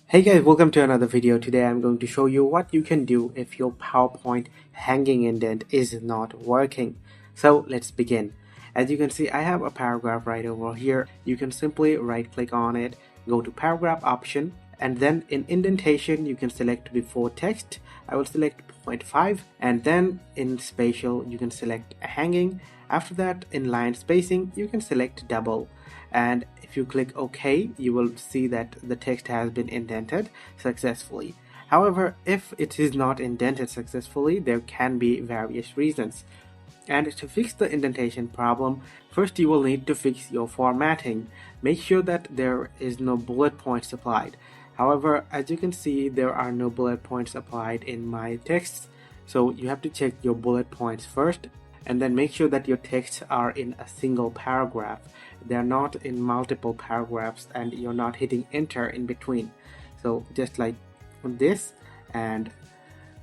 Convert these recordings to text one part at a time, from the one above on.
Hey guys, welcome to another video. Today I'm going to show you what you can do if your PowerPoint hanging indent is not working. So let's begin. As you can see, I have a paragraph right over here. You can simply right click on it, go to paragraph option, and then in indentation you can select before text. I will select 0.5, and then in spatial you can select hanging. After that, in line spacing you can select double, and if you click OK, you will see that the text has been indented successfully. However, if it is not indented successfully, there can be various reasons. And to fix the indentation problem, first you will need to fix your formatting. Make sure that there is no bullet points applied. However, as you can see, there are no bullet points applied in my text, so you have to check your bullet points first, and then make sure that your texts are in a single paragraph. They're not in multiple paragraphs, and you're not hitting enter in between. So just like this and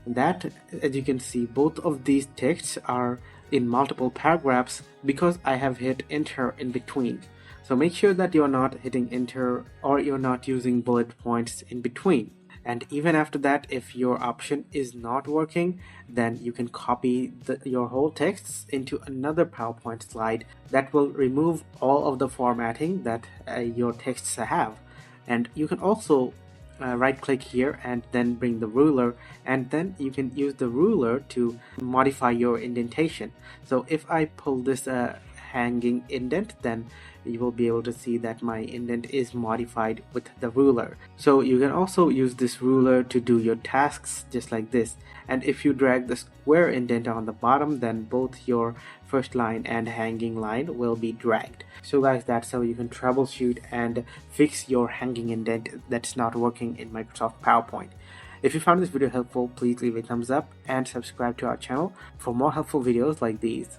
that, as you can see, both of these texts are in multiple paragraphs because I have hit enter in between. So make sure that you're not hitting enter or you're not using bullet points in between. And even after that, if your option is not working, then you can copy your whole texts into another PowerPoint slide that will remove all of the formatting that your texts have. And you can also right click here and then bring the ruler, and then you can use the ruler to modify your indentation. So if I pull this hanging indent, then you will be able to see that my indent is modified with the ruler. So you can also use this ruler to do your tasks just like this. And if you drag the square indent on the bottom, then both your first line and hanging line will be dragged. So guys, that's how you can troubleshoot and fix your hanging indent that's not working in Microsoft PowerPoint. If you found this video helpful, please leave a thumbs up and subscribe to our channel for more helpful videos like these.